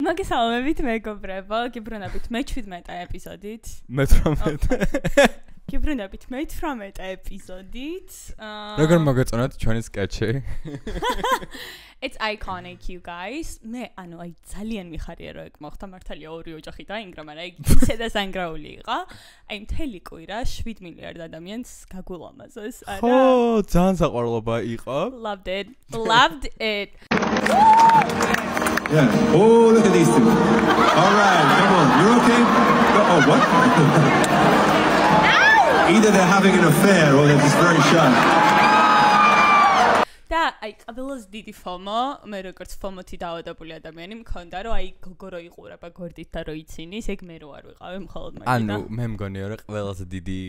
მოგესალმებით მეგობრებო, გიბრუნებით მე-17 ეპიზოდით. მე-18. გიბრუნებით მე-18 ეპიზოდით. როგორ მოგეწონათ ჩვენი სკეჩი? It's iconic, you guys. მე აი ძალიან მიხარია რომ ეგ მოხდა მართალია ორი ოჯახი დაინგრა, მაგრამ ეგ ისე და სანგრაული იყო. აი მთელი კვირა 7 მილიარდ ადამიანს გაგულამაზეს. ხო, ძალიან საყვარლობა იყო. Loved it. Loved it. Yeah. Oh, look at these two. All right, come on. You're okay? Oh, what? Either they're having an affair or they're just very shy. და აი ყველას დიდი FOMO, მე როგორც FOMO-თი დავადებული ადამიანი მქონდა, რომ აი გოგო რო იყურება გვერდით და რო იცინის, ეგ მე რო არ ვიყავი მხოლოდ მაგით. ანუ მე მგონია რომ ყველაზე დიდი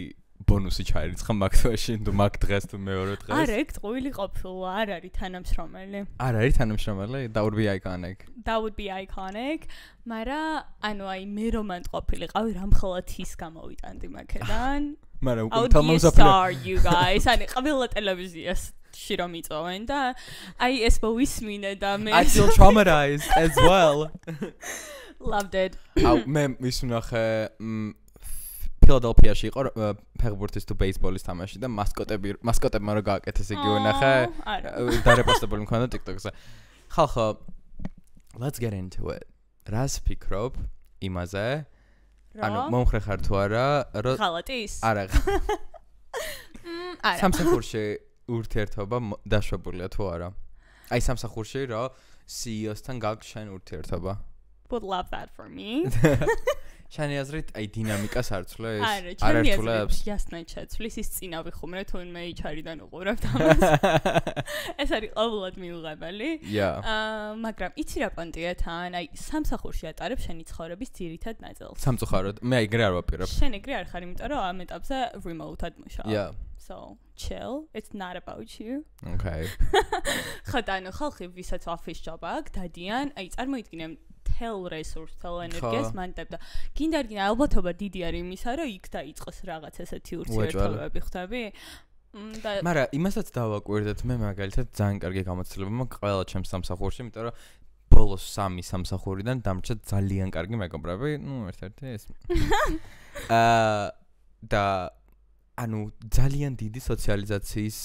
ბონუსი ჩაირიცხა მაგ თვეში, თუ მაგ დღეს თუ მეორე დღეს. არა, ეგ ტყუილი ყოფილა, არ არის თანამშრომელი. არ არის თანამშრომელი? That would be iconic. That would be iconic. მაგრამ ანუ აი მე რომ მან ყოფილიყავი, რამხელა თის გამოვიტანდი მაქედან. მაგრამ უკვე I თამამს would be a star, you guys. ანუ ყველა ტელევიზიას შირო მიწოვენ და აი ეს მოვისმინე და მე I feel traumatized as well. Loved it. აუ მე მისვნახე ფილადელფიაში იყო ფეხბურთის თუ ბეისბოლის თამაში და მასკოტებმა რო გააკეთეს იგი უნახე დარეპოსტებული მქონდა TikTok-ზე. ხალხო, let's get into it. რას ფიქრობ იმაზე? ანუ მომხრე ხარ თუ არა, რომ ხალატის? არა. არა. სამსახურში ურთიერთობა დაშვებულია თუ არა? აი სამსახურში რომ CEO-სთან გაქვს შენ ურთიერთობა. Would love that for me. შენი აზრით აი დინამიკას არ ცვლებს? არა, ჩემი აზრით ясნად შეცვლის ის წინა ვიხუმრე თუ მე HR-დან უყურებთ ამას. ეს არის ყოველად მიუღებელი. მაგრამ იცი რა პონტია თან, აი სამსახურში ატარებ შენი ცხოვრების ძირითად ნაწილს. სამწუხაროდ, მე ეგრე არ ვაპირებ. შენ ეგრე არ ხარ, იმიტომ რომ ამ ეტაპზე remote-ად მუშაობ. Yeah. So, chill. It's not about you. Okay. ხათანო ხალხი ვისაც office job აქვს, დადიან, აი წარმოიდგინე თელ რესურს, თელ ენერგიას მანდებ და გინდა არ გინდა ალბათობა დიდი არის იმისა, რომ იქ დაიწყოს რაღაც ესეთი ურთიერთობები, ხვდები? მაგრამ იმასაც დავაკვირდეთ, მე მაგალითად ძალიან კარგი გამოცდილება მაქვს ყველა ჩემს სამსახურში, იმიტომ რომ ბოლოს 3 სამსახურიდან დამრჩა ძალიან კარგი მეგობრები, ერთ-ერთი ეს. და ანუ ძალიან დიდი სოციალიზაციის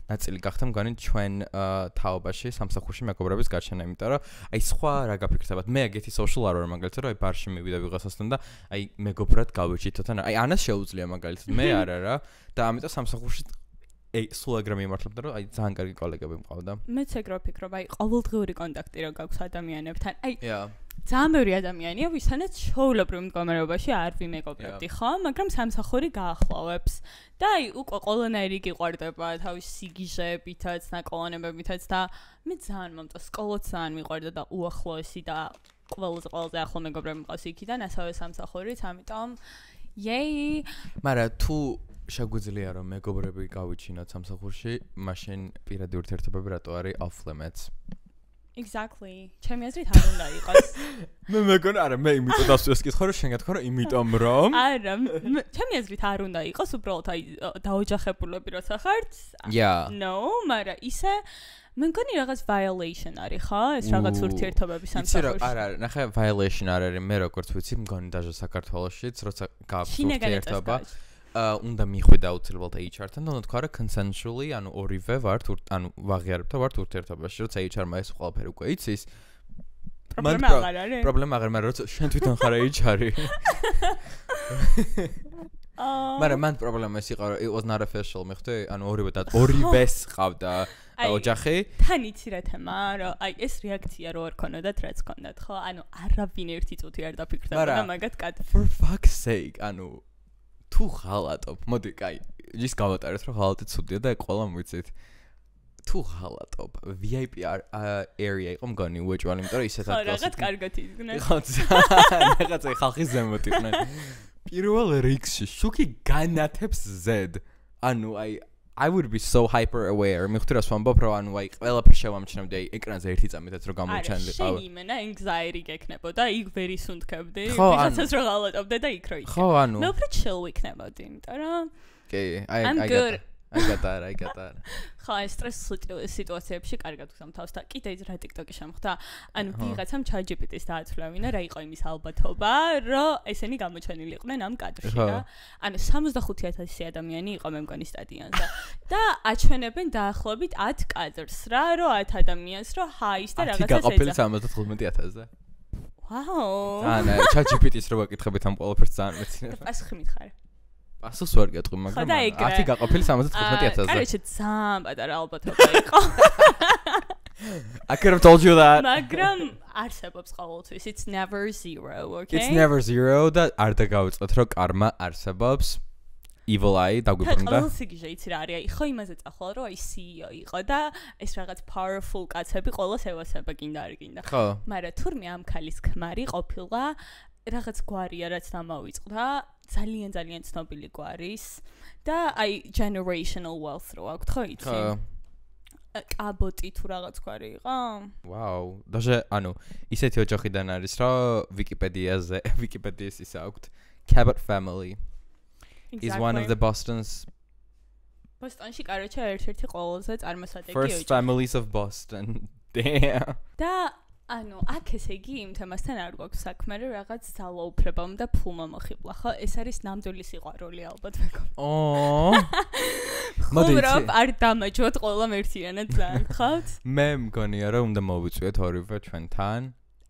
ნაწილი გახდა მგონი ჩვენ თაობაში სამსახურში მეგობრების გარშენა, იმიტომ რომ აი სხვა რა გაფიქრდებათ, მე ეგეთი social არ ვარ მაგალითად, რომ აი ბარში მივიდა ვიღაცასთან და აი მეგობრად გავეჭითოთ, ან აი ანას შეუძლია მაგალითად, მე არა რა და ამიტომ სამსახურში სულ ეგრე მიმართლებდა, რომ აი ძალიან კარგი კოლეგები მყავდა. მეც ეგრე ვფიქრობ, აი ყოველდღიური კონტაქტი რო გაქვს ადამიანებთან, აი ძალიან ბევრი ადამიანია, ვისთანაც ჩვეულებრივ მდგომარეობაში არ ვიმეგობრებდი, ხო? მაგრამ სამსახური გაახლოვებს. და აი უკვე ყველანაირი გიყვარდება თავის სიგიჟეებითაც, ნაკოლონებებითაც და მე ძალიან მომწონს, სკოლაც ძალიან მიყვარდა და უახლოესი და ყველაზე ახლო მეგობრები მყავს იქიდან, ასევე სამსახურიც, ამიტომ yay! მაგრამ თუ შეგვიძლია რომ მეგობრები გავიჩინოთ სამსახურში, მაშინ პირადი ურთიერთობები რატო არის off limits? Exactly. ჩემი აზრით არ უნდა იყოს. მე მეგონა არა, მე იმიტომ დასვეს კითხო რომ შენ გათქვა რომ იმიტომ რომ არა, ჩემი აზრით არ უნდა იყოს, უბრალოდ აი დაოჯახებულები როცა ხართ. No, მაგრამ ისე მე მგონი რაღაც violation არის, ხო? ეს რაღაც ურთიერთობების სამსახურში. არა, ნახე violation არ არის, მე როგორც ვიცი, მგონი დაჟე საქართველოშიც, როცა გაქვს ურთიერთობა უნდა მიხვიდა აუცილებლად HR-თან და უნდა თქვა რა consensually, ანუ ორივე ვართ, ანუ ვაღიარებთ და ვართ ურთიერთობაში, როცა HR-მა ეს ყველაფერი უკვე იცის. პრობლემა აღარ არის. პრობლემა აღარ, მაგრამ როცა შენ თვითონ ხარ HR-ი. მაგრამ მან პრობლემა ეს იყო, რომ it was not official, მიხდი? ანუ ორივეს ყავდა ოჯახი. თან იცი რა თემა, რომ აი ეს რეაქცია რო არ ქონოდათ, რაც ქონდათ, ხო? ანუ არავინ ერთი წუთი არ დაფიქრდა და მაგათ კატ. For fuck's sake, ანუ თუ ხალატობ, მოდი, კაი, ის გავატარეთ, რომ ხალატი ცუდია და ყველა მოვიცით. თუ ხალატობ, VIP area იყო მგონი უეჭვალი, იმიტომ რომ ისეთ ადგილას. რაღაც კარგად იდგნენ. რაღაცა ხალხის ზემოთ იყვნენ. პირველ რიგში შუქი განათებს Z. ანუ აი I would be so hyper aware. მიხდი რა ვამბობ, რომ ანუ აი ყველაფერს შევამჩნევდი აი ეკრანზე ერთი წამითაც რო გამოვჩენდი ყავა. შენ იმენა anxiety გეკნებოდა, იქ ვერი სუნთქებდი, ვიღაცას რო ღალატობდე და იქ რო იქ. ხო, ანუ მე უფრო chill ვიქნებოდი, იმიტომ რომ კი, I'm good აი გატარა. ხო, ეს სტრესულ სიტუაციებში კარგად ვგზავნა თავს და კიდე ის რა TikTok-ი შემხვდა. ანუ ვიღაცამ ChatGPT-ს დააცვლევინა რა იყო იმის ალბათობა, რომ ესენი გამოჩენილი იყვნენ ამ კადრში რა. ანუ 75,000 ადამიანი იყო მე მგონი სტადიონზე და აჩვენებენ დაახლოებით 10 კადრს რა, რომ 10 ადამიანს რომ ჰაის და რაღაცას ეძახა. 10 გაყოფილი 75,000-ზე. ვაუ. ანა ChatGPT-ს რო გაკითხებით ამ ყველაფერს ძალიან მეცინიერია. პასუხი მითხარი. პასუხს ვერ გეტყვი, მაგრამ 10 გაყოფილი 75,000-ზე. კაროჩე ძალიან პატარა ალბათობა იყო. I could have told you that. მაგრამ არსებობს ყოველთვის. It's never zero, okay? It's never zero და არ დაგავიწყოთ რომ კარმა არსებობს. Evil eye დაგვიბრუნდა. ყოველ სიგიჟე იცი რა არის? ხო იმაზე წახვალ რომ აი CEO იყო და ეს რაღაც powerful კაცები ყოველს ევასება კიდე არ გინდა. ხო. მაგრამ თურმე ამ ქალის ქმარი ყოფილა რაღაც გვარია რაც დამავიწყდა, ძალიან ცნობილი გვარის და აი generational wealth რო აქვს, ხო იცი? ხო. კაბოტი თუ რაღაც გვარი იყო? ვაუ, даже ანუ ისეთი ოჯახიდან არის რომ ვიკიპედიას ის აქვს Cabot family. Exactly. Is one of the Bostonში კაროჩე ერთ-ერთი ყველაზე წარმოსადეგი ოჯახი. First families of Boston. Damn. და ანუ აქ ესე იგი იმ თემასთან არ გვაქვს საქმე, რომ რაღაც ძალაუფლებამ და ფულმა მოხიბლა, ხო? ეს არის ნამდვილი სიყვარული ალბათ მეგობრებო. ოო. მოდით. არ დამაჯვოთ ყველამ ერთიანად ძალიან, ხავთ? მე მგონია რომ უნდა მოვიწვიოთ ორივე ჩვენთან.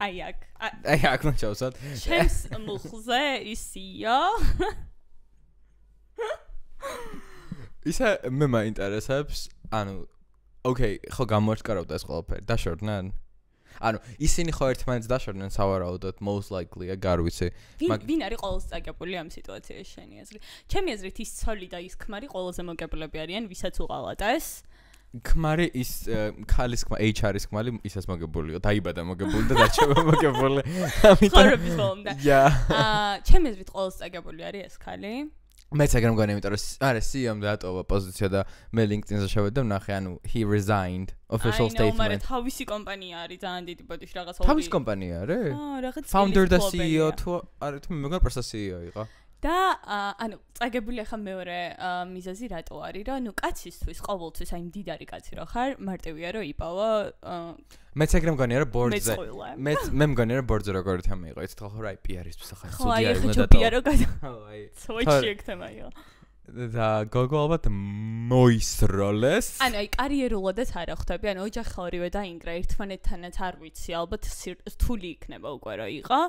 აი აქ მოჩავსოთ. ჩემს მუხლზე ისია. ისა მე მაინტერესებს, ანუ okay, ხო გამოჩკარავდა ეს ყველაფერი, დაშორდნენ? ანუ ისინი ხო ერთმანეთს დაშორდნენ სავარაუდოდ most likely არ ვიცი. ვინ არის ყოველს წაგებული ამ სიტუაციაში შენი აზრით? ჩემი აზრით ის ცოლი და ის ქმარი ყველაზე მოგებულები არიან, ვისაც უყალატეს. ქმარი ის ქალის HR-ის ქმარი ისაც მოგებულიო, დაიბადა მოგებული და დარჩება მოგებული. ხარობის მომდა. ჩემი აზრით ყოველს წაგებული არის ეს ქალი. მეც ეგრე მგონია, იმიტომ რომ არა CEO-მ დაატოვა პოზიცია და მე LinkedIn-ზე შევედი და ვნახე, ანუ he resigned official statement. მაგრამ თავისი კომპანია არის, ძალიან დიდი ბოდიში რაღაც ორი. თავისი კომპანია არის? რაღაც founder და CEO თუ არა თუ მე მეგონა პროსტა CEO იყო. და ანუ წაგებული ახლა მეორე მიზეზი რატო არის, რომ ნუ კაცისთვის ყოველთვის აი მდიდარი კაცი რო ხარ, მარტივია რომ იპავა მეც ეგრე მგონია რომ ბორდზე მე მგონია რომ ბორდზე როგორი თემა იყო, იცით ხო რა PR-ისთვის ახლა სტუდია იყო და PR-ო გადა. აი სოიჩი ეგ თემა იყო. და გოგო ალბათ მოისროლეს. ანუ აი კარიერულადაც არ ხვდები, ანუ ოჯახი ორივე დაინგრა ერთმანეთთანაც არ ვიცი, ალბათ რთული იქნება უკვე რა იყო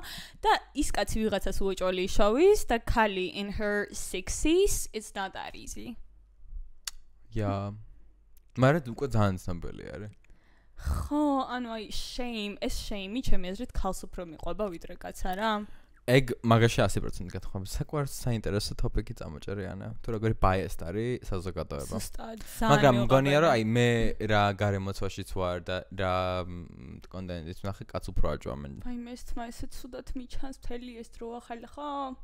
და ის კაცი ვიღაცას უოჭოლი შოვის და ქალი in her 60s, it's not that easy. მაგრამ უკვე ძალიან ცნობილი არის. ხო, ანუ აი ეს shame-ი ჩემი აზრით ქალს უფრო მიყვება ვიდრე კაცს არა? ეგ მაგაში 100% გეთხოვა. საკვარს საინტერესო ტოპიკი წამოჭერიანა. თუ როგორი biased არის საზოგადოება. მაგრამ მგონია რომ აი მე რა გარემოცვაშიც ვარ და რა კონტენტიც ვნახე, კაც უფრო აჭვამენ. აი მე ეს თმა ესე ცუდად მიჩანს მთელი ეს დრო ახალი ხო?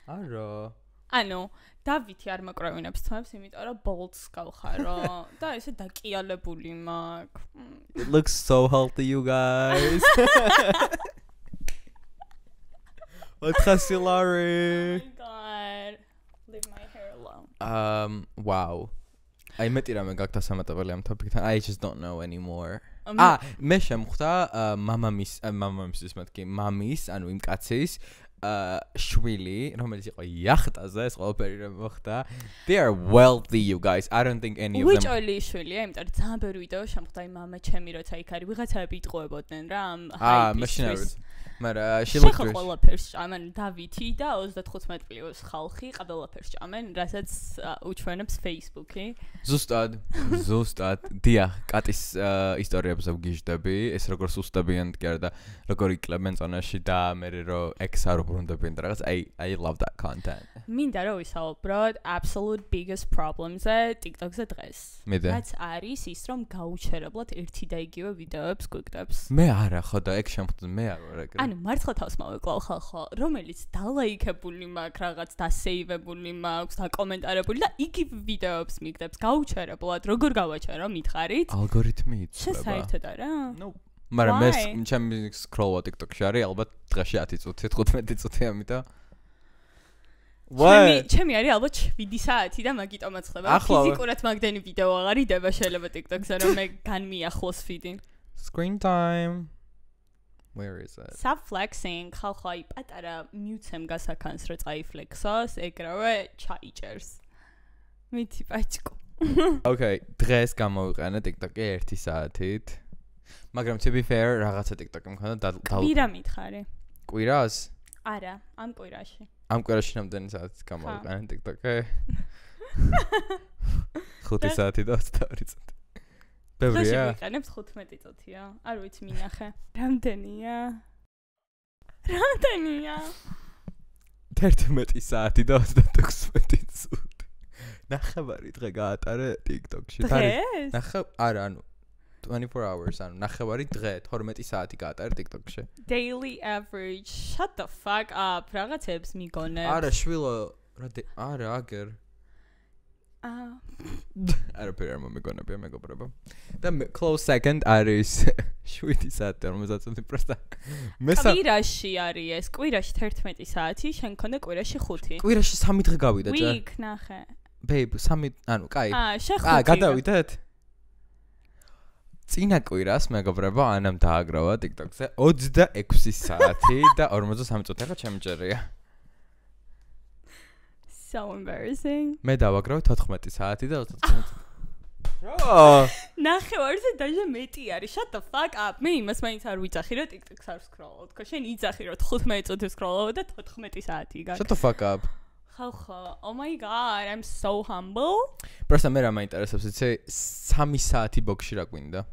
არა. ანუ დავითი არ მაკრავინებს თმებს, იმიტომ რომ bolts გავხარო და ესე დაკიალებული მაქვს. It looks so healthy you guys. What Casilari? Oh my god. Leave my hair alone. Wow. I met ირამე გაქვს დასამატებელი ამ ტოპიკთან. I just don't know anymore. მე შემხვდა მამამისის მეთქი, მამის, ანუ იმ კაცის შვილი, რომელიც იყო იახტაზე, ეს ყველაფერი რომ მოხდა. They are wealthy you guys. I don't think any of them. Which oli შვილია, იმიტომ რომ ძალიან ბევრი ვიდეო შემხვდა იმ მამა ჩემი როცა იქ არის. ვიღაცები იტყუებოდნენ რა ამ მაშინაც. მაგრამ she looked rich. ყველაფერს ჭამენ დავითი და 35 პლუს ხალხი ყველაფერს ჭამენ, რასაც უჩვენებს Facebook-ი. ზუსტად. დიახ, კატის ისტორიებზე ვგიჟდები, ეს როგორ სუსტებიან კი არა და როგორ იკლებენ წონაში და მე რო ექს არ უბრუნდებიან და რაღაც I love that content. მინდა რომ ვისაუბროთ absolute biggest problems-ზე TikTok-ზე დღეს. რაც არის ის რომ გაუჩერებლად ერთი და იგივე ვიდეოებს გვიგდებს. მე არა ხო და ეგ შემხვდა მე არ ვარ ეგრე. ანუ მართლა თავს მოვეკლავ ხალხო, რომელიც დალაიქებული მაქვს, რაღაც დასეივებული მაქვს, დაკომენტარებული და იგივე ვიდეოებს მიგდებს გაუჩერებლად. როგორ გავაჩერო, მითხარით? ალგორითმი იცვლება. საერთოდ არა? No. მაგრამ მე ჩემი scroll-ვა TikTok-ში არის, ალბათ დღეში 10 წუთი, 15 წუთი ამიტომ. ჩემი არის ალბათ 7 საათი და მაგიტომაც ხდება. ფიზიკურად მაგდენი ვიდეო აღარ იდება შეიძლება TikTok-ზე რომ მე განმიახლოს feed-ი. Screen time. Where is it? Stop flexing. ხალხო აი პატარა მიუცემ გასაქანს რომ წაიფლექსოს, ეგრევე ჩაიჭერს. მითი პაჭკო. Okay, დღეს გამოვიყენე TikTok-ი 1 საათით. მაგრამ to be fair, რაღაცა TikTok-ი მქონდა კვირა მითხარი. კვირას? არა, ამ კვირაში. ამ კვირაში რამდენი საათის გამოვიყენე TikTok-ი? 5 საათი და 22 წუთი. ბევრია? ვიყენებ 15 წუთია. არ ვიცი მინახე. რამდენია? 11 საათი და 26 წუთი. ნახევარი დღე გაატარე TikTok-ში. დღეს? არა, ანუ 24 hours, ანუ ნახევარი დღე 12 საათი გაატარე TikTok-ში. Daily average. Shut the fuck up. რაღაცებს მიგონებ. არა, შვილო, არა, აგერ. არა, პერა მომიგონებია მეგობრებო. და close second არის 7 საათი 50 წუთი პროსტა. კვირაში არის ეს, კვირაში 11 საათი, შენ მქონდა კვირაში 5. კვირაში 3 დღე გავიდა ჯერ. Week ნახე. Babe, 3, ანუ, კაი. შენ 5. გადავიდეთ. წინა კვირას მეგობრებო, ანამ დააგროვა TikTok-ზე 26 საათი და 43 წუთი ახლა ჩემჯერია. So embarrassing. მე დავაგროვე 14 საათი და 29 წუთი. Oh! ნახევარზე დაჟე მეტი არის. Shut the fuck up. მე იმას მაინც არ ვიძახი რომ TikTok-ს არ ვსკროლობ. ხო, შენ იძახი რომ 15 წუთი ვსკროლობ და 14 საათი გაკ. Shut the fuck up. ხალხო, oh my god, I'm so humble. პროსტა მე რა მაინტერესებს, იცი 3 საათი ბოქში რა გვინდა.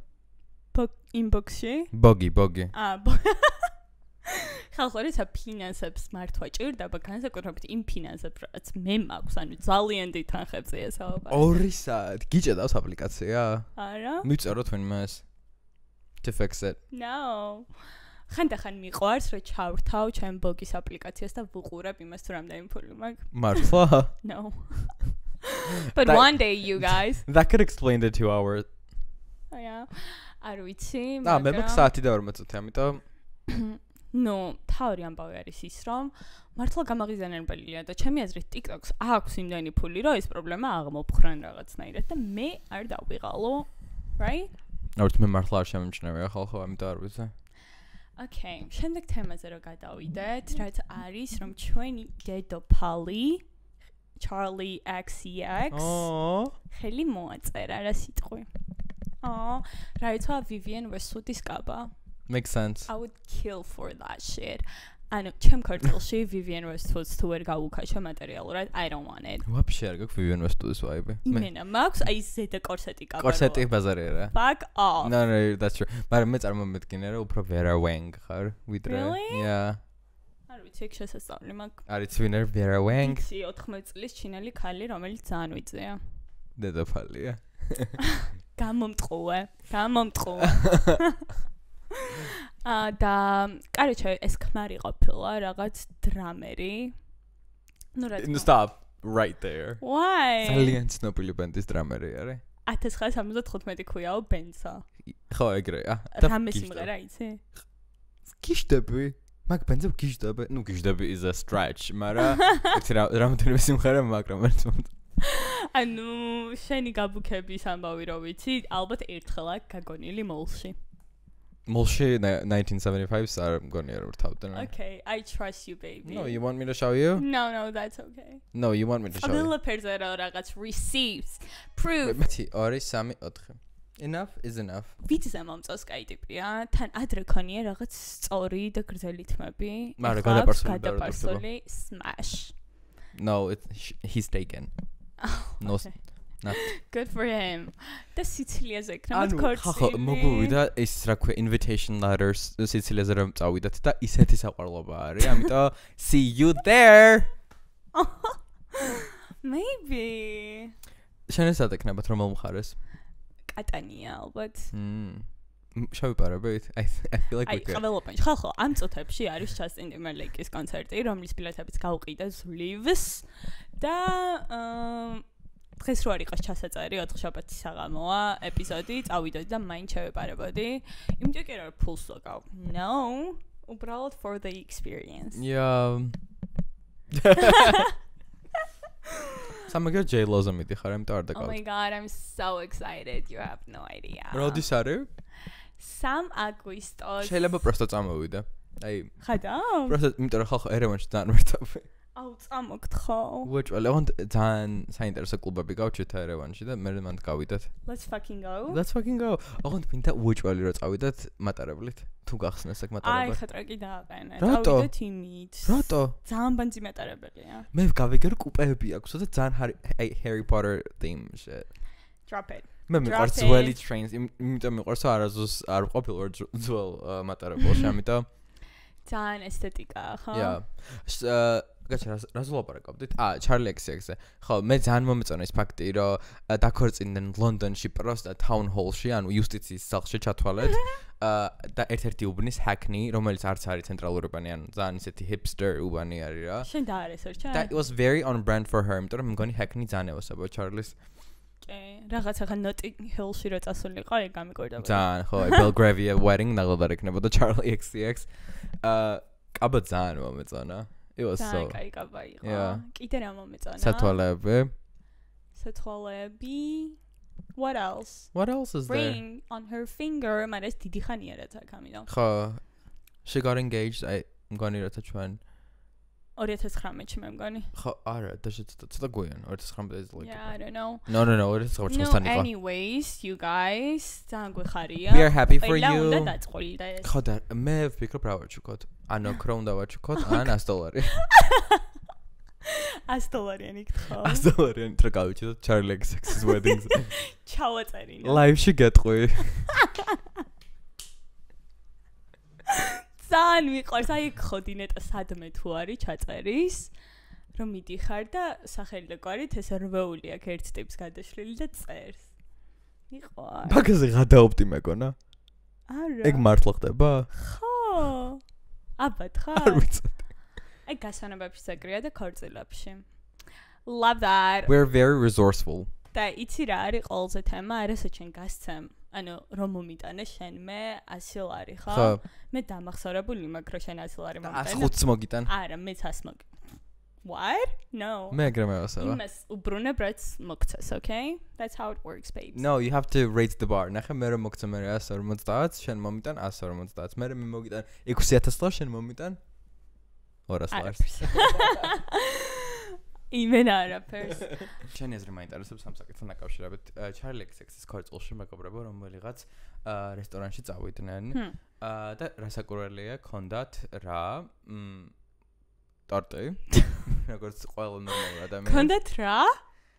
Inbox-ში? ბოგი. ხალხო, როცა ფინანსებს მართვა ჭირდება, განსაკუთრებით იმ ფინანსებს, რაც მე მაქვს, ანუ ძალიან დიდ თანხებზე ესაუბარი. 2 საათი. გიჭედავს აპლიკაცია? არა. მივწეროთ ვინმეს. To fix it. No. ხანდახან მიყვარს, რომ ჩავრთავ ჩემ ბოგის აპლიკაციას და ვუყურებ იმას თუ რამდენი ფული მაქვს. მართლა? No. But one day, you guys. That could explain the 2 hours. Oh yeah. არ ვიცი, მაგრამ მე მაქვს საათი და 40 წუთი, ამიტომ ნუ, თავი ამბავი არის ის, რომ მართლა გამაღიზიანებელია და ჩემი აზრით TikTok-ს აქვს იმდენი ფული, რომ ეს პრობლემა აღმოფხრან რაღაცნაირად და მე არ დავიღალო, right? არც მე მართლა არ შემიმჩნევია ხალხო, ამიტომ არ ვიცი. Okay, შემდეგ თემაზე რომ გადავიდეთ, რაც არის, რომ ჩვენი დედოფალი Charlie XCX ხელი მოაწერა რა სიტყვი. რა იცვა Vivienne Westwood-ის კაბა. Makes sense. I would kill for that shit. ანუ ჩემ ქართულში Vivienne Westwood-ს თუ ვერ გავუქაშა მატერიალურად, I don't want it. ვაფშე არ გაქვს Vivienne Westwood-ის ვაიბი. იმენა მაქვს, აი ზედა კორსეტი კაბა. კორსეტი ბაზარი არა. Fuck off. No, that's true. მაგრამ მე წარმომედგინე რომ უფრო Vera Wang ხარ, ვიდრე. Really? Yeah. არ ვიცი, ეგ შესაძლებელი მაქვს. არის ვინერ Vera Wang? იცი 14 წლის ჩინელი ქალი, რომელიც ძალიან ვიწეა. დედოფალია. გამომტყუე. და კაროჩე ეს ქმარი ყოფილა რაღაც დრამერი. ნუ რა. Stop right there. Why? ძალიან ცნობილი ბენდის დრამერი არის. 1975 ქვიაო ბენსა. ხო, ეგრეა. რამე სიმღერა იცი? გიშდები. მაგ ბენზე გიშდები. ნუ გიშდები is a stretch, მაგრამ ეს რამდენიმე სიმღერა მაგრამ ერთ მომწ. ანუ შენი გაბუქების ამბავი რო ვიცი, ალბათ ერთხელ აქ გაგონილი მოლში. მოლში 1975-ს არ მგონია რომ თავდნენ. Okay, I trust you, baby. No, you want me to show you? No, that's okay. No, you want me to show you? Developers are რაღაც receipts, proof. მეთი 2 3 4. Enough is enough. ვიცი მომწონს კაი ტიპია. თან ადრე ქონია რაღაც სწორი და გრძელი თმები. მაგრამ გადაპარსული smash. No, he's taken. No. Not. Good for him. და სიცილიაზე იქნებოდ კორცი. ხახო, მოგვივიდა ეს რა ქვია invitation letters სიცილიაზე რომ წავიდათ და ისეთი საყვარლობა არის, ამიტომ see you there. Maybe. შენ ეს ატეკნებათ რომ მომხარეს? კატანია ალბათ. შევიპარებით? I feel like we could. ყველაფერში ხალხო, ამ წუთებში არის Justin Timberlake-ის კონცერტი, რომლის ბილეთებიც გავყიდა ძლივს და დღეს რო არ იყოს ჩასაწერი 4 შაბათი საღამოა ეპიზოდი, წავიდოდი და მაინც შევეპარებოდი. იმიტომ კი რა ფულს ვაკავ. No, უბრალოდ for the experience. Yeah. ხა მაგრამ J-Lo-ზე მიდიხარ, ამიტომ არ Oh დაკავდი. my god, I'm so excited. You have no idea. როდის არის? 3 აგვისტოს. შეიძლება პროსტო წამოვიდა. აი, ხადა? პროსტო, იმიტომ რომ ხალხო ერევანში ძალიან ვერთავე. აუ, წამოგთხო. უეჭველი, ოღონდ ძალიან საინტერესო კლუბები გავჩვით ერევანში და მე მანდ გავიდათ. Let's fucking go. ოღონდ მინდა უეჭველი რომ წავიდათ მატარებლით. თუ გახსნეს აქ მატარებლა. აი, ხატრაკი დააყენე. რატო? დავიდეთ იმით. რატო? ძალიან ბანძი მატარებელია. მე გავიგე რომ კუპეები აქვსო და ძალიან Harry Potter theme shit. Drop it. მე მიყვარს ძველი trains, იმიტომ მიყვარს რომ არაზოს არ ყოფილვარ ძველ მატარებელში, ამიტომ ძალიან ესთეტიკაა, ხო? Yeah. გაჩერა რას ვლაპარაკობდით? Charlie XX-ზე. ხო, მე ძალიან მომეწონა ის ფაქტი, რომ დაქორწინდნენ ლონდონში პროსტა town hall-ში, ანუ იუსტიციის სახლში ჩათვალეთ. და ერთ-ერთი უბნის Hackney, რომელიც არც არის ცენტრალური უბანი, ანუ ძალიან ისეთი hipster უბანი არის რა. შენ დაარესერჩა? That was very on brand for her, იმიტომ რომ მგონი Hackney ძალიან ევასება Charlie-ს. კი, რაღაცა ხან Notting Hill-ში რო წასულიყო, ეგ გამიგორდა. ძალიან, ხო, Belgravia wedding ნაღლად იქნებოდა Charlie XCX. კაბა ძალიან მომეწონა. It was so. კაი კაბა იყო. Yeah. კიდე რა მომეწონა? სათვალეები. What else? What else is there? Ring on her finger, მაგრამ ეს დიდი ხანია რაც აქ ამიდან. ხო. She got engaged. მგონი რათა ჩვენ 2019-ში მე მგონი. ხო, არა, ცოტა გვიან 2019 წელი. Yeah, I don't know. No, 2019-თან იყო. Anyways, you guys, ძალიან გვეხარია. We are happy for ყველა you. უნდა დაწყოლდა ეს. ხო და მე ვფიქრობ რა ვაჩუქოთ. ანუ ქრო უნდა ვაჩუქოთ, ან $100. $100-იანი გთხოვ. $100-იანი თრა გავიჩინოთ Charlie XCX-ის wedding-ზე. ჩავაწერინა. Live-ში გეტყვი. ძალიან მიყვარს, აი ხოდინეტა სადმე თუ არის ჩაწერის, რომ მიდიხარ და სახელი და გვარით ეს რვეული აქ ერთ ტიპს გადაშლილი და წერს. მიყვარს. მაგაზე გადაობდი მეგონა. არა. ეგ მართლა ხდება? ხო. აბა ხარ? არ ვიცი. აი გასვენებებში ზაგრია და ქორწილებში. Love that. We're very resourceful. და იცი რა არის ყველაზე თემა, არასო ჩვენ გასცემ. ანუ რომ მომიტანე შენ მე 100 ლარი ხო? ხო. მე დამახსოვრებული მაქვს რომ შენ 100 ლარი მომიტანე. 105 მოგიტან. არა, მე 100 მოგიტან. What? No. მე ეგრე მევასება. იმას უბრუნებ რაც მოგცეს, okay? That's how it works, babes. No, you have to raise the bar. ნახე მე რომ მოგცემ მე 150, შენ მომიტან 150. მე მე მოგიტან 6000 ლარს, შენ მომიტან 200 ლარს. Even არაფერს. შენი აზრი მაინტერესებს ამ საკითხთან დაკავშირებით. Charlie XCX-ის ქორწილში მეგობრებო რომელიღაც რესტორანში წავიდნენ და რასაკურველია ქონდათ რა ტორტი როგორც ყველა ნორმალური ადამიანი. ქონდათ რა?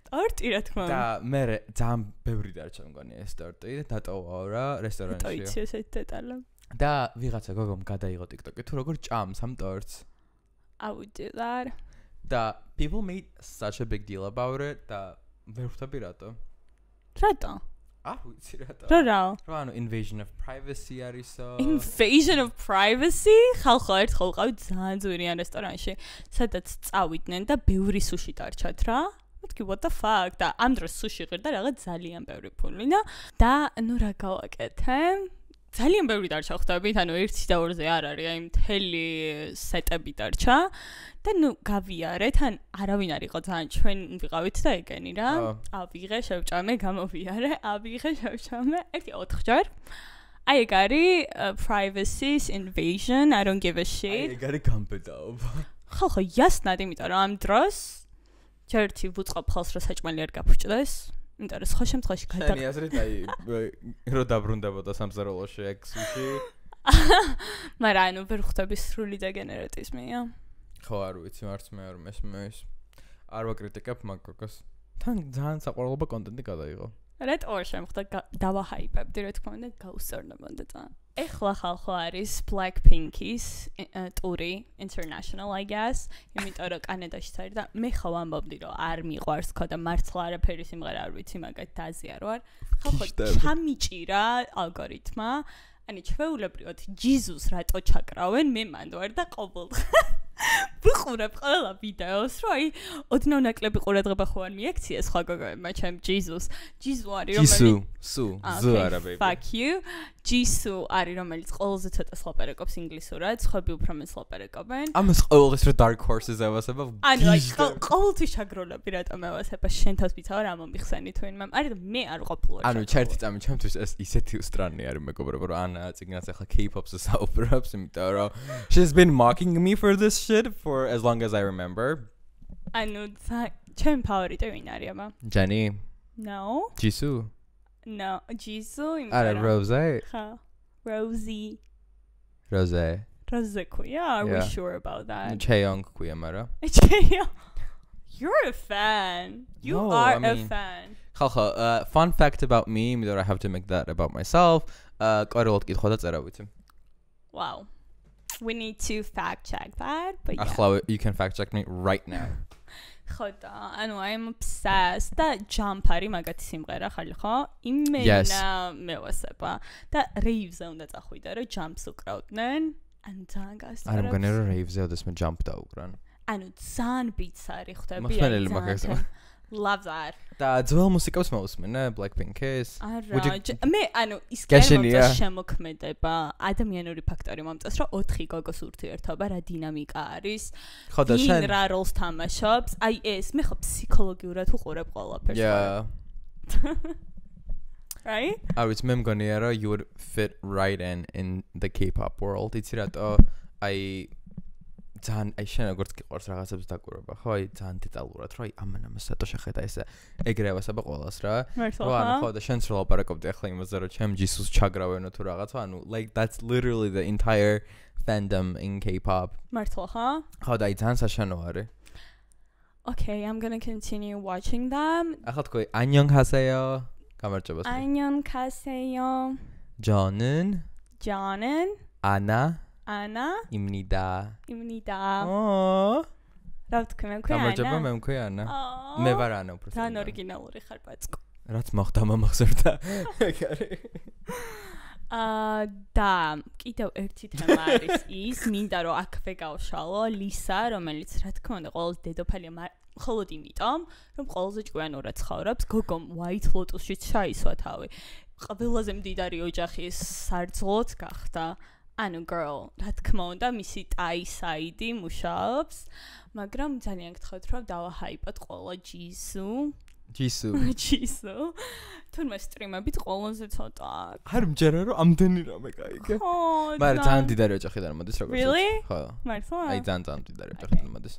ტორტი რა თქმა უნდა. და მე ძალიან ბევრი დარჩა მგონი ეს ტორტი და დატოვაო რა რესტორანში. ტოიცი ესეთ დეტალა. და ვიღაცა გოგომ გადაიღო TikTok-ი თუ როგორ ჭამს ამ ტორტს. I would do that. და people made such a big deal about it და ვერ ხვდები რატო. რატო? არ ვიცი რატო. რა? რა ანუ invasion of privacy არისო. Invasion of privacy? ხალხო ერთხელ ყავით ძალიან ძვირიან რესტორანში, სადაც წავიდნენ და ბევრი სუში დარჩათ რა. მეთქი what the fuck და ამ დროს სუში ღირდა რაღაც ძალიან ბევრი ფული და ნუ რა გავაკეთე? ძალიან ბევრი დარჩა ხვდებით, ანუ 1 და 2-ზე არ არის, აი მთელი სეტები დარჩა და ნუ გავიარეთ, ან არავინ არ იყო ძალიან ჩვენ ვიყავით და ეგენი რა. ავიღე, შევჭამე, გამოვიარე, ავიღე, შევჭამე, 1-4 აი ეგ არის privacy's invasion, I don't give a shit. აი ეგ არის გამბედაობა. ხო, იასნად, იმიტომ რომ ამ დროს ჯერთი ვუწყობ ხალხს რომ საჭმელი არ გაფუჭდეს. იმიტომ რომ სხვა შემთხვევაში შენი აზრით აი რო დაბრუნდებოდა სამზარეულოში ეგ სუში. მაგრამ ანუ ვერ ხვდები სრული დეგენერატიზმია. ხო არ ვიცი მარც მე არ მესმის. არ ვაკრიტიკებ მაგ გოგოს. თან ძალიან საყვარელობა კონტენტი გადაიღო. რატო არ შემხდა დავაჰაიპებდი რა თქმა უნდა გაუსწორდებოდა ძალიან. ეხლა ხალხო არის Blackpink-ის ტური international I guess. იმიტომ რომ კანადაშიც არის და მე ხო ამბობდი რომ არ მიყვარს ხო და მართლა არაფერი სიმღერა არ ვიცი მაგათ დაზიარო არ. ხალხო ჩამიჭირა ალგორითმა. ანუ ჩვეულებრივად ჯიზუს რატო ჩაკრავენ მე მანდ ვარ და ყოველდღე ვიყურებ ყველა ვიდეოს, რომ აი ოდნავ ნაკლები ყურადღება ხო არ მიექცია სხვა გოგოებმა ჩემ ჯიზუს. ჯიზუ არის რომელიც Fuck you. ჯისუ არის რომელიც ყველაზე ცოტა ლაპარაკობს ინგლისურად, სხვები უფრო მეც ლაპარაკობენ. ამას ყოველთვის რა dark horses ევასება. ანუ აი ყოველთვის შაგროლები რატომ ევასება შენ თავს ვიცავ რა მომიხსენი თვინმა. არის მე არ ყოფილვარ. ანუ ჩერთი წამი ჩემთვის ეს ისეთი უსტრანი არის მეგობრებო, რომ ანა ციგნას ახლა K-pop-ს საუბრობს, იმიტომ რომ she's been mocking me for this shit for as long as I remember. ანუ ჩემ ფავორიტი ვინ არის აბა? Jennie. No. Jisoo. No, Jisoo. Არა, Rose. ხა. Rosie. Rose. Rose ქვია? Are we sure about that? Chaeyoung ქვია, მაგრამ. Chaeyoung. You're a fan. You are a fan. ხალხო, fun fact about me, I have to make that about myself. კვირილად კითხვა და წერა ვიცი. Wow. We need to fact check that, but ახლა you can fact check me right now. ხოდა, ანუ I'm obsessed და Jump არის მაგათი სიმღერა ხალი ხო? იმენა მევასება და Rave-ზე უნდა წახვიდა რომ Jump-ს უკრავდნენ. ანუ ძალიან გასწორებს. არ მგონია რომ Rave-ზე ოდესმე Jump დაუკრან. ანუ ძალიან beats არის ხვდები. მოსმენელი მაგასა. Love that. და ძველ მუსიკას მოусმენე Blackpink-ის. არა, მე ანუ ის გემოწეს შემოქმედება, ადამიანური ფაქტორი მომწეს, რომ 4 გოგოს ურთიერთობა რა დინამიკა არის. ხო და შენ რა როლს თამაშობს? აი ეს მე ხო ფსიქოლოგიურად უყურებ ყველაფერს. Yeah. Right? I was მე მგონია რომ you would fit right in the K-pop world. იცი რატო? აი ძალიან აი შენ როგორც გიყვარს რაღაცებს დაკვირვება, ხო? აი ძალიან დეტალურად, რომ აი ამან სატო შეხედა ესე ეგრევასება ყოველას რა. ხო, ანუ ხო და შენც რა ლაპარაკობდი ახლა იმაზე, რომ ჩემ ჯისუს ჩაგრავენო თუ რაღაცა, ანუ like that's literally the entire fandom in K-pop. მართლა ხო? ხო და აი ძალიან საშანო არის. Okay, I'm going to continue watching them. ახლა თქვი 안녕하세요. გამარჯობა. 안녕하세요. 저는 아나입니다. რა თქვი მე მქვია? გამარჯობა, მე მქვია ანა. მე ვარ ანა უფრო. ძალიან ორიგინალური ხარ პაცკო. რაც მოხდა მომახსოვდა. ეგ არის. და კიდევ ერთი თემა არის ის, მინდა რომ აქვე გავშალო ლისა, რომელიც რა თქმა უნდა ყოველთვის დედოფალია, მხოლოდ იმიტომ, რომ ყველაზე ჭკვიანურად ცხოვრობს, გოგომ White Lotus-ში ჩაისვა თავი. ყველაზე მდიდარი ოჯახის სარძლოც გახდა. ანუ girl, რა თქმა უნდა, მისი ტაი-საიდი მუშაობს, მაგრამ ძალიან გთხოვთ, რომ დავაჰაიპოთ ყველა ჯისუ. თურმე სტრიმებით ყველაზე ცოტა. არ მჯერა რომ ამდენი რამე გაიგე. მაგრამ ძალიან დიდარი ოჯახიდან მოდის როგორც. ხო. მართლა? აი ძალიან დიდარი ოჯახიდან მოდის.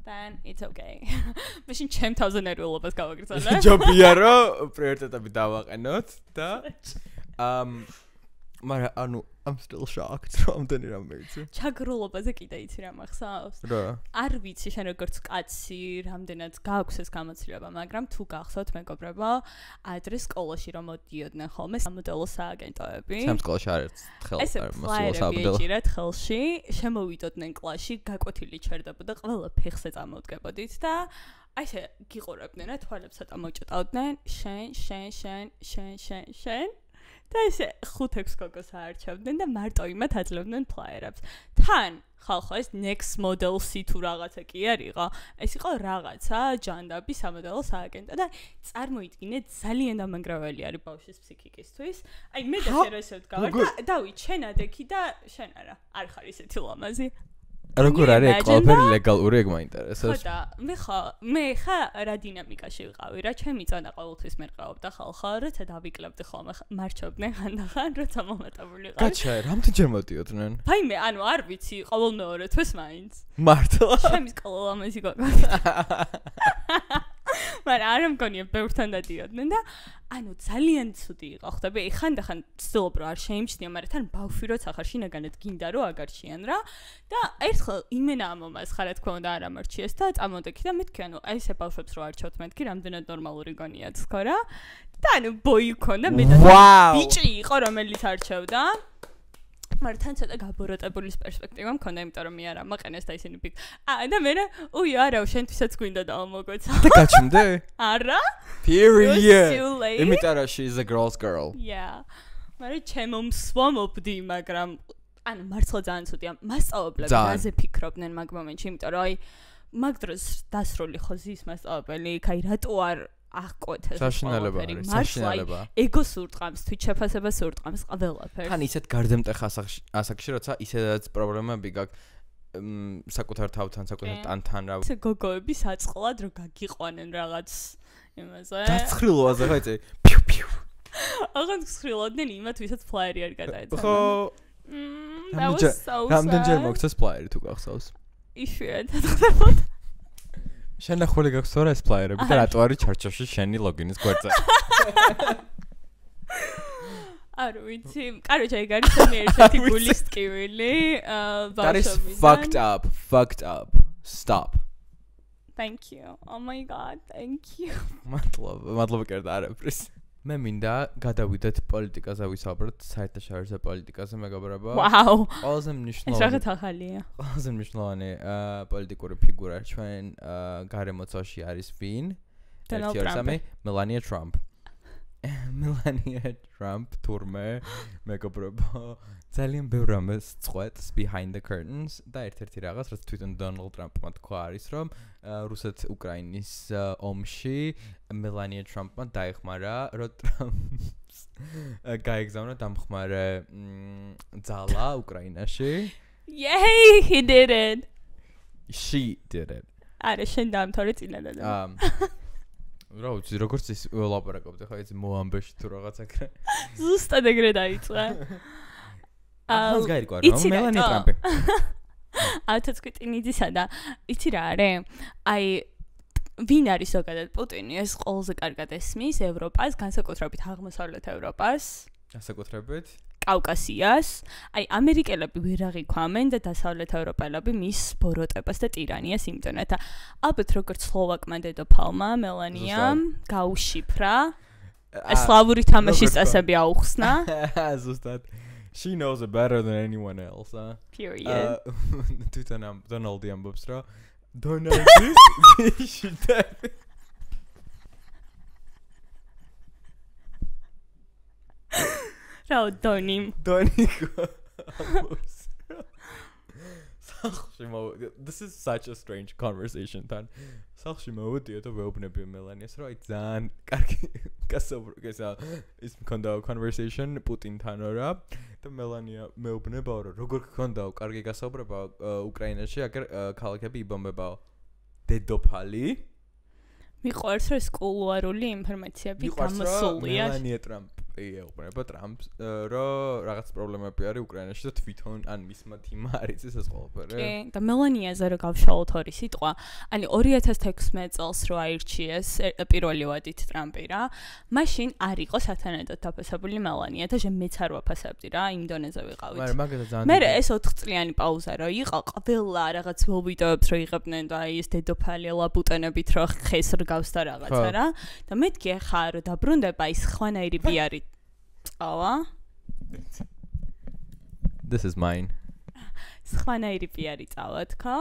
Then it's okay. მაშინ ჩემ თავზე ნერვიულობას გავაგრძელე. ჯობია რომ პრიორიტეტები დავაყენოთ და მაგრამ ანუ I'm still shocked რომ ამდენი რამე იცი. ჩაგრულობაზე კიდე იცი რა მახსოვს? რა? არ ვიცი შენ როგორც კაცი, რამდენად გაქვს ეს გამოცდილება, მაგრამ თუ გახსოვთ მეგობრებო, ადრეს სკოლაში რომ მოდიოდნენ ხოლმე სამოდელო სააგენტოები. სამ სკოლაში არის მოსულა სამოდელო. ეჭირათ ხელში, შემოვიდოდნენ კლასში, გაკვეთილი ჩერდებოდა, ყველა ფეხზე წამოდგებოდით და აი ესე გიყურებდნენ რა თვალებს ცოტა მოჭტავდნენ, შენ და ესე 5-6 გოგოს აარჩევდნენ და მარტო იმათ აძლევდნენ ფლაიერებს. თან ხალხო ეს next model C თუ რაღაცა კი არისო. ეს იყო რაღაცა ჯანდაბი სამოდელო სააგენტო და წარმოიდგინეთ ძალიან დამანგრეველი არის ბავშვის ფსიქიკისთვის. აი მე და შენ ესე ვდგავარ და დავით შენ ადექი და შენ არა. არ ხარ ისეთი ლამაზი. როგორ არის ყველაფერი ლეგალური ეგ მაინტერესებს. ხო და მე ხა რა დინამიკაში ვიყავი რა ჩემი წონა ყოველთვის მერყაობდა ხალხო როცა დავიკლებდი ხოლმე მარჩობდნენ ხანდახან როცა მომატებული ყავი. გაჩა რამდენჯერ მოდიოდნენ? ფაიმე ანუ არ ვიცი ყოველ მეორე თვეს მაინც. მართლა? ჩემი სკოლა ლამაზი გოგონა. მაგრამ არ მგონია ბევრთან დადიოდნენ და ანუ ძალიან ცუდი იყო ხვდები ხანდახან ცდილობ რომ არ შეიმჩნია მაგრამ თან ბავშვი როცა ხარ შინაგანად გინდა რომ აგარჩიან რა და ერთხელ იმენა ამომასხა რა თქმა უნდა არ ამარჩიეს და წამოდექი და მეთქი ანუ აი ესე ბავშვებს რო არჩევთ მეთქი რამდენად ნორმალური გონიათ თქო რა და ანუ ბოი ქონდა მე და ბიჭი იყო რომელიც არჩევდა მაგრამ თან ცოტა გაბოროტებულის პერსპექტივა მქონდა იმიტომ რომ მე არ ამაყენეს და ისინი პიკ და მე უი არა შენთვისაც გვინდა დავამოგვეცა და გაჩნდე არა period იმიტომ რომ she is a girl's girl yeah მაგრამ ჩემო მსვამობდი მაგრამ ანუ მართლა ძალიან ცუდია. მასწავლებლები რაზე ფიქრობდნენ მაგ მომენტში, იმიტომ რომ აი მაგ დროს დასრული ხო ზის მასწავლებელი, აი რატო არ აღკვეთ ეს ყველაფერი. მართლა ეგოს ურტყამს, თვითშეფასებას ურტყამს ყველაფერს. თან ისეთ გარდემტეხ ასაკში, როცა ისედაც პრობლემები გაქვს საკუთარ თავთან, საკუთარ ტანთან რა. ეს გოგოები საწყლად რო გაგიყვანენ რაღაც იმაზე. დაცხრილოაზე ხო იცი? პიუ პიუ. აღარ გცხრილოდნენ იმათ, ვისაც ფლაიერი არ გადაეცა. ხო. რამდენჯერ მოგცეს ფლაიერი თუ გახსოვს? იშვიათად ხდებოდა. შენ ახალი გაქვს თორე ეს ფლაიერები და რატო არის ჩარჩოში შენი ლოგინის გვერდზე? არ ვიცი. კაროჩა ეგ არის ჩემი ერთ-ერთი გულის ტკივილი. That is fucked up. Stop. Thank you. Oh my god, thank you. მადლობა კერდარებს. მე მინდა გადავიდეთ პოლიტიკაზე ვისაუბროთ, საერთაშორისო პოლიტიკაზე მეგობრებო. Wow. ყველაზე მნიშვნელოვანი. ეს რაღაც ახალია. ყველაზე მნიშვნელოვანი პოლიტიკური ფიგურა ჩვენ გარემოცვაში არის ვინ? Melania Trump. Melania Trump თურმე მეგობრებო ძალიან ბევრ რამეს წყვეტს behind the curtains და ერთ-ერთი რაღაც რაც თვითონ Donald Trump-მა თქვა არის რომ რუსეთ-უკრაინის ომში Melania Trump-მა დაეხმარა რომ Trump-ს გაეგზავნა დამხმარე ძალა უკრაინაში. Yay, he did it. She did it. არა შენ დამთავრე წინადადად. რა ვიცი როგორც ის ველაპარაკობდი ხო იცი მოამბეში თუ რაღაცა კრა. ზუსტად ეგრე დაიწყა. ახალს გაირკვა რომ Melania Trump-ი. თეცქვიტინიძისა და იცი რა არის? აი ვინ არის ზოგადად პუტინი? ეს ყველაზე კარგად ესმის ევროპას, განსაკუთრებით აღმოსავლეთ ევროპას. განსაკუთრებით კავკასიას. აი ამერიკელები ვერ აღიქვამენ და დასავლეთ ევროპელები მის ბოროტებას და ტირანიას იმდენად. ალბათ როგორც სლოვაკმა დედოფალმა მელანიამ გაუშიფრა სლავური თამაშის წესები აუხსნა. ზუსტად. She knows it better than anyone else. Period. Donaldi ამბობს რა. Donaldi შიტები. რა დონიმ. Doniko. This is such a strange conversation თან. სახში მოვიდიო და ვეუბნები მელანიას რომ აი ძალიან კარგი გასაუბრებია ის მქონდა conversation პუტინთან რა და მელანია მეუბნება რომ როგორ გქონდა კარგი გასაუბრება უკრაინაში აგერ ქალაქები იბომბებაო დედოფალი მიყვარს რომ ეს კულუარული ინფორმაციები გამოსულია მელანია ტრამპი ეუბნება ტრამპს რომ რაღაც პრობლემები არის უკრაინაში და თვითონ ან მისმა თიმმა არის ეს ყველაფერი კი და მელანიაზე რომ გავშალოთ ორი სიტყვა ანუ 2016 წელს რო აირჩიეს პირველი ვადით ტრამპი რა მაშინ არ იყო სათანადოდ დაფასებული მელანია და მეც არ ვაფასებდი რა იმ დონეზე ვიყავით მე ეს 4 წლიანი პაუზა რო იყო ყველა რაღაც ვიდეოებს რო იღებდნენ და აი ეს დედოფალი ლაბუტენებით რო ხეს რგავს და რაღაცა რა და მეთქი ახლა რომ დაბრუნდება ის ხვანაირი პიარი წავა This is mine ხვანაირი პიარი წავა თქო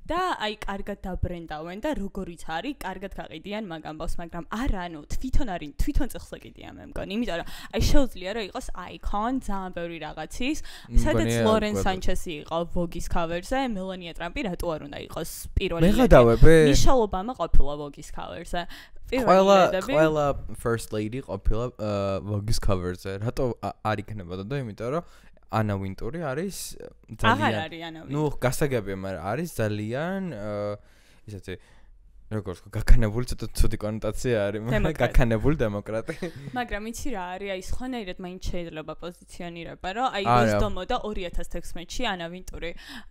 და აი კარგად დაბრენდავენ და როგორიც არის კარგად გაყიდიან მაგ ამბავს მაგრამ არა ანუ თვითონ წეხს ეკიდიან მე მგონი იმიტომ რომ აი შეუძლია რომ იყოს icon ძალიან ბევრი რაღაცის სადაც ლორენ სანჩესი იყო Vogue-ის cover-ზე მელანია ტრამპი რატო არ უნდა იყოს პირველი მიშელ ობამა ყოფილა Vogue-ის cover-ზე ყველა first lady ყოფილა Vogue-ის cover-ზე რატო არ იქნებოდა და იმიტომ რომ ანა ვინტური არის ძალიან აღარ არის ანა ვინტური. ნუ გასაგებია, მაგრამ არის ძალიან ისეთი როგორც გაქანებული ცოტა ცუდი კონოტაცია არის, მაგრამ გაქანებული დემოკრატი. მაგრამ იცი რა არის, აი სხვანაირად მაინც შეიძლება პოზიციონირება, რომ აი ვისდომო და 2016-ში ანა ვინტური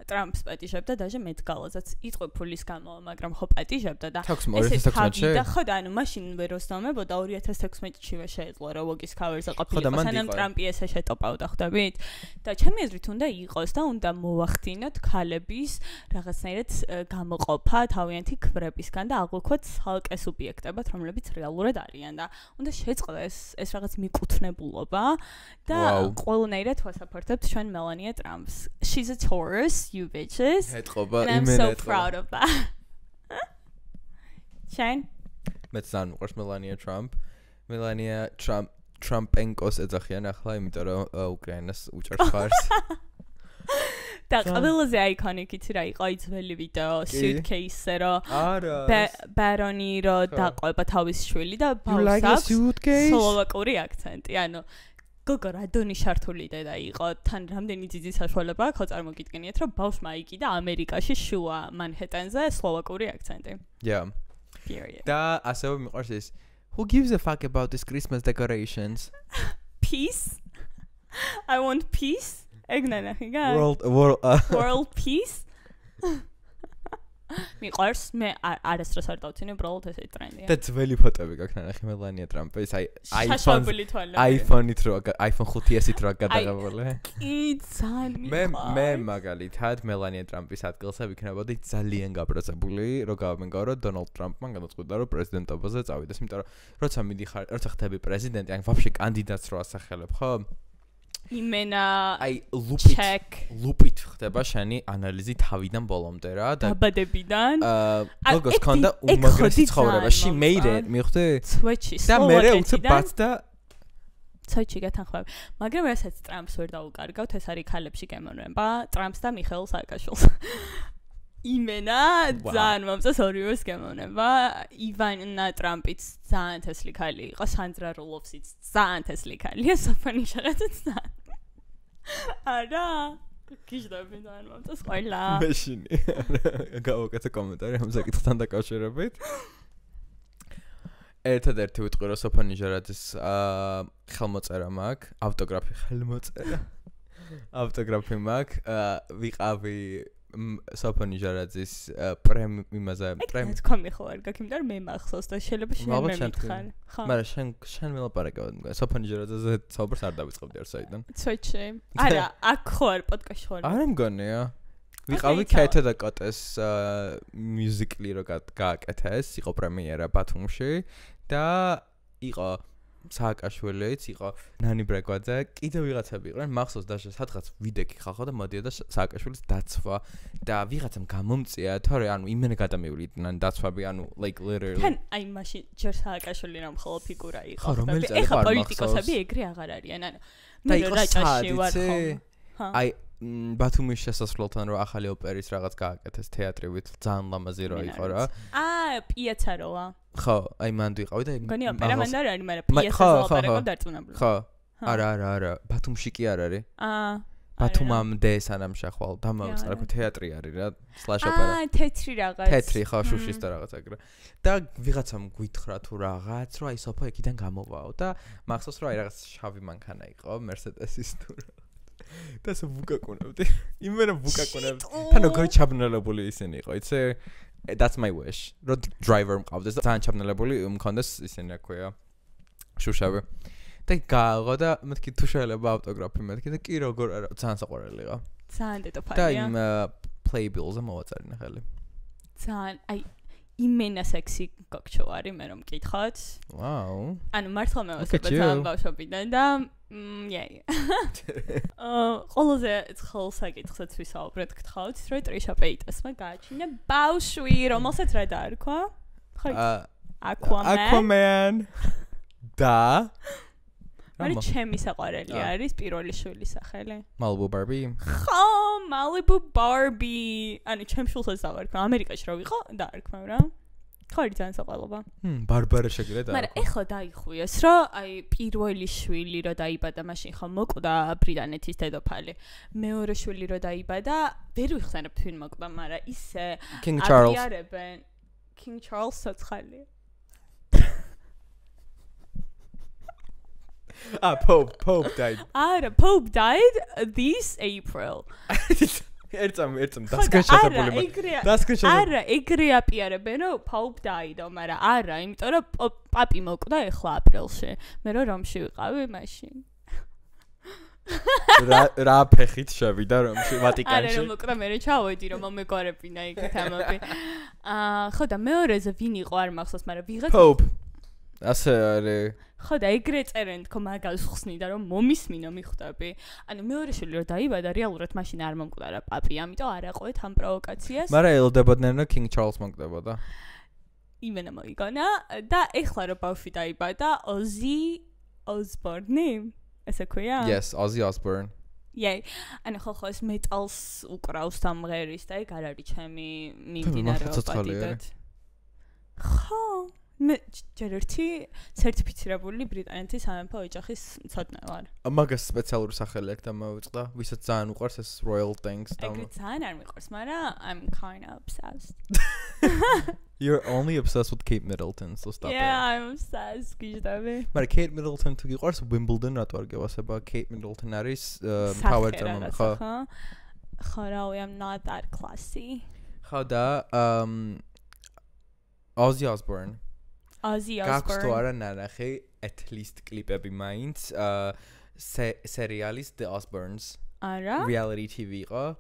ტრამპს პატიჟებდა და მეც გალაზაც იტყვი ფულის გამო, მაგრამ ხო პატიჟებდა და ეს 2016-ში და ხო და ანუ მაშინ ვერ ვსდომებოდა 2016-ში შეეძლო რომ Vogue-ის cover-ზე ყოფილიყო, სანამ ტრამპი ესე შეტოპავდა, ხვდებით? და ჩემი აზრით უნდა იყოს და უნდა მოვახდინოთ ქალების რაღაცნაირად გამოყოფა თავიანთი ქმრებისგან და აღვიქვათ ხალხე სუბიექტებად, რომლებიც რეალურად არიან და უნდა შეწყდეს ეს რაღაც მიკუთვნებულობა და ყველანაირად ვასაპორტებთ ჩვენ მელანია ტრამპს. She's a Taurus, you bitches. ეთყობა, I'm so proud of that. შენ? მეც ძალიან უყვარს მელანია ტრამპ. მელანია ტრამპენკოს ეძახიან ახლა, იმიტომ რომ უკრაინას უჭერს ხარს. და ყველაზე iconic იცი რა იყო ძველი ვიდეო suitcase-ზე რომ ბარონი რომ დაყვება თავის შვილი და ბავშვს აქვს სლოვაკური აქცენტი ანუ გოგო რადონი შართული დედა იყო თან რამდენი ძიძი საშუალება აქვს ხო წარმოგიდგენიათ რომ ბავშვმა იყიდა ამერიკაში შუა მანჰეტენზე სლოვაკური აქცენტი yeah და ასევე მიყვარს ის who gives a fuck about this Christmas decorations peace I want peace ეგნანახი გა world peace მიყვარს მე არასდროს არ დავცინე უბრალოდ ესე ტრენდია და ძველი ფოტოები გაქვს ნახე მელანია ტრამპის აი iPhone-ით რო iPhone 5S-ით რო გადაღებული კი ძალიან მე მაგალითად მელანია ტრამპის ადგილზე ვიქნებოდი ძალიან გაბრაზებული რომ გავამენგო რომ დონალდ ტრამპმა გადაწყვიტა რომ პრეზიდენტობაზე წავიდეს იმიტომ რომ როცა ხდები პრეზიდენტი ან ვაფშე კანდიდატს რო ასახელებ ხო იმენა აი ლუპით ხდება შენი ანალიზი თავიდან ბოლომდე რა და დაბადებიდან გოგოს ქონდა უმაგრესი ცხოვრება she made it მივხვდი და მე უცებ ბაც და ცოჩი გეთანხმები მაგრამ რასაც ტრამპს ვერ დაუკარგავთ ეს არის ქალებში გემონება ტრამპს და მიხეილ სააკაშვილს იმენა ძალიან მომწონს ორივეს გემონება ივანა ტრამპიც ძალიან თესლი ქალი იყო სანდრა როლოვსიც ძალიან თესლი ქალია საფანიშარაცაც არა გიჟდები ძალიან მომწონს ყველა მეშინი გავაკეთე კომენტარი ამ საკითხთან დაკავშირებით ერთადერთი ვიტყვი რომ საფანიშარაცის ხელმოწერა მაქვს ავტოგრაფი ხელმოწერა ავტოგრაფი მაქვს ვიყავი საფანიშარაძის იმაზე ეს კომი ხო არ გაქვს იმიტომ რომ მე მახსოვს და შეიძლება შენ მე მითხარ ხო მაგრამ შენ ველაპარაკავ საფანიშარაძეზე საუბარს არ დავიწყებდი არ საიდან ცოჩი არა აქ ხო არ პოდკასტში ხო არ მგონია ვიყავი ქეთე და კოტეს მიუზიკლი რო გააკეთეს იყო პრემიერა ბათუმში და იყო სააკაშვილიც იყო ნანი ბრეგვაძე კიდევ ვიღაცები იყვნენ მახსოვს და სადღაც ვიდექი ხალხო და მოდიოდა სააკაშვილის დაცვა და ვიღაცამ გამომწია თორე ანუ იმენა გადამივლიდნენ დაცვები ანუ like literally თან აი მაშინ ჯერ სააკაშვილი რომ ხოლმე ფიგურა იყო ეხა პოლიტიკოსები ეგრე აღარ არიან ანუ და იყო რაჭაში ვარ ხო აი ბათუმის შესასვლელთან რო ახალი ოპერის რაღაც გააკეთეს თეატრივით ძალიან ლამაზი რო იყო რა პიეცა როა ხო აი მან ვიყავი და გონი ოპერა მან არ არის მაგრამ პიეცაზე ოპერა დარწმუნებული ხო არა ბათუმში კი არ არის ბათუმამდე სანამ შეხვალ დამავიწყე რა თეატრი არის რა სლაშ ოპერა თეთრი რაღაც თეთრი ხო შუშის და რაღაც ეგრე და ვიღაცამ გვითხრა თუ რაღაც რო აი სოფა იქიდან გამოვაო და მახსოვს რომ აი რაღაც შავი მანქანა იყო მერსედესის თუ და სულ ვუკაკუნებდი იმენა ვუკაკუნებდი თან როგორ ჩაბნელებული ისინი იყო იცი that's my wish road driver მყავდეს და ძალიან ჩაბნელებული მქონდეს ისინი რა ქვია შუშავი და გააღო და მეთქი თუ შეიძლება ავტოგრაფი მეთქი და კი როგორ არა ძალიან საყვარელი იყო ძალიან დედოფალია და იმ playbills-ზე მოვაწერინა ხელი ძალიან აი იმენა სექსი გოგჩოვარი მე რომ მკითხოთ ვაუ ანუ მართლა მე ვასწავლე ძალიან ბავშვობიდან და ყველაზე ცხელ საკითხსაც ვისაუბრეთ გთხოვთ რომ ტრიშა პეიტესმა გააჩინა ბავშვი რომელსაც რა დაარქვა ხო Aquaman და მაგრამ ჩემი საყვარელი არის პირველი შვილის სახელი Malibu Barbie ხო Malibu Barbie ანუ ჩემ შვილსაც დავარქვა ამერიკაში რა ვიყო დაარქვა რა ხო არის ძალიან საყვარელობა ბარბარა შეგრე და მაგრამ ეხლა დაიხუიეს რომ აი პირველი შვილი რო დაიბადა მაშინ ხო მოკვდა ბრიტანეთის დედოფალი მეორე შვილი რო დაიბადა ვერ ვიხსენებ თვინ მოკვდა მაგრამ ისე King Charles King Charles საცხალი Pope died Pope died this April ერთამ დასკრინშოტებული არა ეგრე აპიარებენ რომ Pope died-ო მაგრამ არა იმიტომ რომ პაპი მოკვდა ეხლა აპრილში მე რომში ვიყავი მაშინ რა ფეხით შევიდა რომში ვატიკანში არა რომ მოკვდა მე ჩავედი რომ მომეგორებინა იქ თამები ხო და მეორეზე ვინ იყო არ მახსოვს მაგრამ ვიღაც Pope ასე არის ხო და ეგრე წერენ თქო მაგას ხსნიდა რომ მომისმინო მიხვდები ანუ მეორე შვილი რომ დაიბადა რეალურად მაშინ არ მომკვდარა პაპი ამიტომ არ აყვეთ ამ პროვოკაციას მაგრამ ელოდებოდნენ რომ King Charles მოკდებოდა იმენა მოიგონა და ეხლა რომ ბავშვი დაიბადა Ozzy Osbourne ესე ქვია Yes Ozzy Osbourne ანუ ხო ეს მეტალს უკრავს დამღერის და ეგ არ არის ჩემი მიმდინარეობა პატიდად. ხო მე ჯერ ერთი სერტიფიცირებული ბრიტანეთის სამეფო ოჯახის მცოდნე ვარ. მაგას სპეციალური სახელი აქვს და მოვიწყდა, ვისაც ძალიან უყვარს ეს Royal Things და ეგრე ძალიან არ მიყვარს, მაგრამ I'm kind of obsessed. You're only obsessed with Kate Middleton, so stop it. Yeah, I'm obsessed. გიჟდები. მაგრამ Kate Middleton თუ გიყვარს Wimbledon რატო არ გევასება? Kate Middleton არის მთავარი წარმომადგენელი, ხო? ხო, რავი, I'm not that classy. ხო და Ozzy Osbourne. გაქვს თუ არა ნანახი at least კლიპები მაინც სერიალის The Osbournes. არა? Reality TV იყო.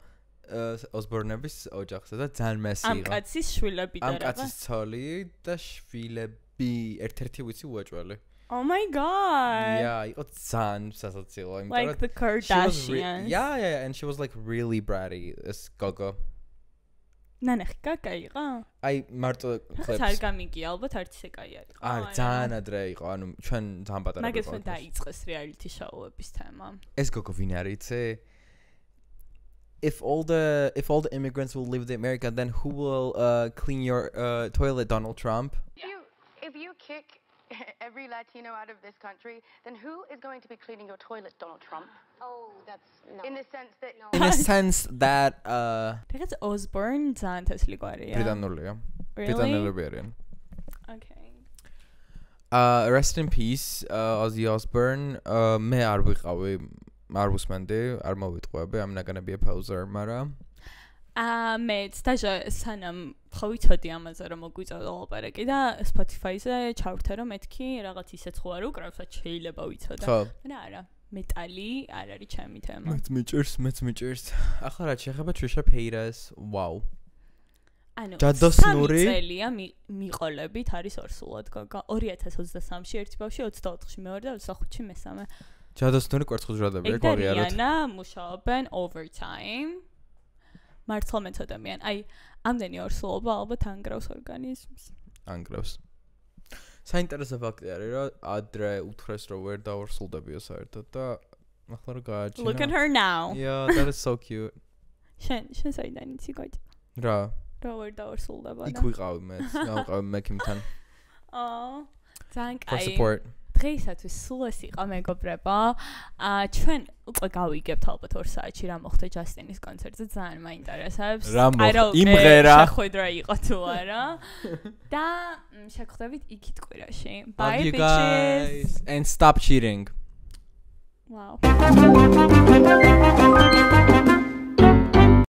Osbourne-ების ოჯახზე და ძალიან მესი იყო. ამ კაცის შვილები და ამ კაცის ცოლი და შვილები ერთ-ერთი ვიცი უაჭველი. Oh my god. Yeah, იყო ძალიან სასაცილო, იმიტომ Like the Kardashians. Yeah, and she was like really bratty. ეს გოგო. ნანახი კაკა იყო? აი მარტო clips. არ გამიგია, ალბათ არც ისე კაი არის. არა, ძალიან ადრე იყო, ანუ ჩვენ ძალიან პატარა ვიყავით. მაგას დაიწყეს reality show-ების თემა. ეს გოგო ვინ არის, იცი? If all the immigrants will leave America, then who will clean your toilet, Donald Trump? If you kick every Latino out of this country, then who is going to be cleaning your toilet, Donald Trump? Oh, that's no. In the sense that no. In the sense that Because Osbourne ძალიან თესლი გვარია. ბრიტანულია. ბრიტანელები არიან. Okay. Rest in peace, Ozzy Osbourne. მე არ ვიყავი, არ ვუსმენდი, არ მოვიტყვები, I'm not going to be a poser, მაგრამ მე სტაჟა სანამ ხო ვიცოდი ამაზე რომ მოგვიწოდა ლაპარაკი და Spotify-ზე ჩავრთე რომ მეთქი რაღაც ისეც ხო არ უკრავს, რაც შეიძლება ვიცოდა. მაგრამ არა, მეტალი არ არის ჩემი თემა. მეც მიჭირს. ახლა რა შეეხება Trisha Paytas, wow. ანუ ჯადოსნური წელია მიყოლებით არის ორსულად გოგო 2023-ში ერთი ბავშვი 24-ში მეორე და 25-ში მესამე. ჯადოსნური კვერცხუძრადები აქვს აღიაროთ. ეგ არიან მუშაობენ overtime. მართლა მეცოდამიან. აი, ამდენი ორსულობა ალბათ ანგრავს ორგანიზმს. ანგრავს. საინტერესო ფაქტი არის, რომ ადრე უთხრეს რომ ვერ დაორსულდებიო საერთოდ და ახლა რა გააჩინა. Look at her now. Yeah, that is so cute. შენ საიდან იცი გოჭ? რა? რა ვერ დაორსულდება და. იქ ვიყავი მე, გავყავი მექიმთან. Oh, ძალიან For კაი. support. დღეისათვის სულ ეს იყო მეგობრებო. ჩვენ უკვე გავიგებთ ალბათ 2 საათში რა მოხდა ჯასტინის კონცერტზე, ძალიან მაინტერესებს. იმღერა. შეხვედრა იყო თუ არა. და შეგხვდებით იქით კვირაში. Bye bitches. And stop cheating. Wow.